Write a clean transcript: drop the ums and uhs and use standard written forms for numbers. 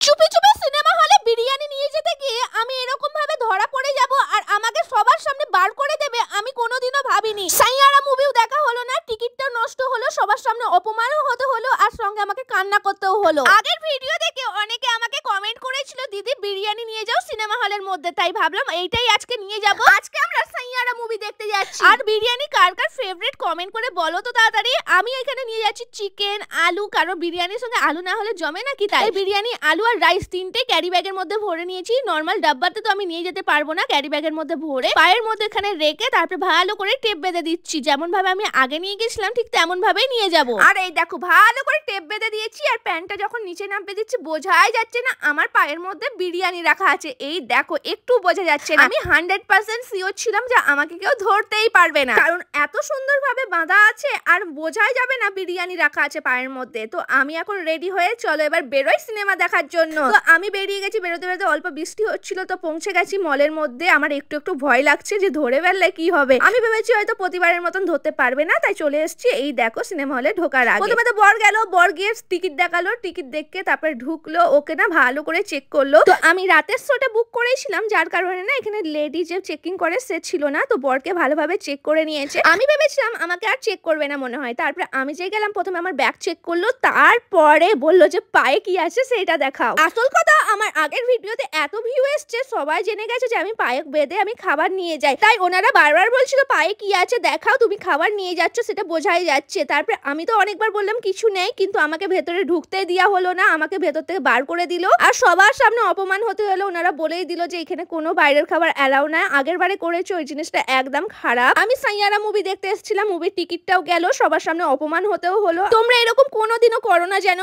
চুপি চুপি সিনেমা হলে বিরিয়ানি নিয়ে যেতে গিয়ে আমি এরকম ভাবে ধরা পড়ে যাব আর আমাকে সবার সামনে বার করে দেবে আমি কোনোদিনও ভাবিনি। সাইয়ারা মুভিও দেখা হলো না, টিকিটটা নষ্ট হলো, সবার সামনে অপমানও হতে হলো আর সঙ্গে আমাকে কান্না করতেও হলো। আগের ভিডিও দেখে অনেকে আমাকে কমেন্ট করেছিল দিদি বিরিয়ানি নিয়ে যাও সিনেমা হলের মধ্যে, তাই ভাবলাম এইটাই আজকে নিয়ে যাব। আজকে আমরা সাইয়ারা মুভি দেখতে যাচ্ছি। আর বিরিয়ানি কার কার ফেভারিট কমেন্ট করে বলো তো তাড়াতাড়ি। আমি এখানে নিয়ে যাচ্ছি চিকেন, আলু, কারণ বিরিয়ানির সঙ্গে আলু না হলে জমে নাকি, তাই বিরিয়ানি, আলু আর রাইস তিনটে ক্যারি ব্যাগের মধ্যে ভরে নিয়েছি। নর্মাল ডাব্বাতে তো আমি নিয়ে যেতে পারবো না, ক্যারি ব্যাগের মধ্যে ভরে পায়ের মধ্যে এখানে রেখে তারপরে ভালো করে টেপ বেঁধে দিচ্ছি। যেমন ভাবে আমি আগে নিয়ে গেছিলাম ঠিক তেমন ভাবেই নিয়ে যাব। আর এই দেখো ভালো করে টেপ বেঁধে দিয়েছি আর প্যান্টটা যখন নিচে নামিয়ে দিচ্ছি বোঝাই যাচ্ছে না আমার পায়ের মধ্যে বিরিয়ানি রাখা আছে। এই দেখো একটু বোঝা যাচ্ছে না। আমি 100% শিওর ছিলাম যে আমাকে কেউ ধরতেই পারবে না, কারণ এত সুন্দর ভাবে বাঁধা আছে আর বোঝাই যাবে না বিরিয়ানি রাখা আছে পায়ের মধ্যে। তো আমি এখন রেডি হয়ে চলো এবার বেরোই সিনেমা দেখার জন্য। তো আমি বেরিয়ে গেছি, বেরোতে বেরোতে অল্প বৃষ্টি হচ্ছিল তো পৌঁছে গেছি মলের মধ্যে। আমার একটু একটু ভয় লাগছে যে ধরে ফেললে কি হবে। আমি ভেবেছি হয়তো প্রতিবারের মতন ধরতে পারবে না, তাই চলে এসেছি। এই দেখো সিনেমা হলে ঢোকার আগে প্রথমে তো বর গেল, বর গিয়ে টিকিট দেখালো, টিকিট দেখে তারপরে ঢুকলো, ওকে না ভালো করে চেক করলো। তো আমি রাতের শোটা বুক করেছিলাম যার কারণে না এখানে লেডি যে চেকিং করে সে ছিল না, তো বরকে ভালোভাবে চেক করে নিয়েছে। আমি ভেবেছিলাম আমাকে আর চেক করবে না মনে হয়। তারপরে আমি যে গেলাম প্রথমে আমার ব্যাগ চেক করলো, তারপরে বললো যে পায়ে কি আছে সেটা দেখাও। আসল কথা আমার আগের ভিডিওতে এত ভিউ এসছে সবাই জেনে গেছে যে আমি পায়ে বেঁধে আমি খাবার নিয়ে যাই, তাই ওনারা বারবার বলছিল পায়ে কি আছে দেখাও, তুমি খাবার নিয়ে যাচ্ছ সেটা বোঝাই যাচ্ছে। তারপরে আমি তো অনেকবার বললাম কিছু নেই, কিন্তু আমাকে ভেতরে ঢুকতে দেওয়া হলো না, আমাকে ভেতর থেকে বার করে দিল আর সবার সামনে অপমান হতে হলো। ওনারা বলেই দিল যে এখানে কোনো বাইরের খাবার অ্যালাউ না, আগের বারে করেছে ওই জিনিসটা একদম খারাপ। আমি সাইয়ারা মুভি দেখতে এসেছিলাম, মুভির টিকিটটাও গেল, সবার সামনে অপমান হতেও হলো। তোমরা এরকম কোনোদিনও করো না যেন।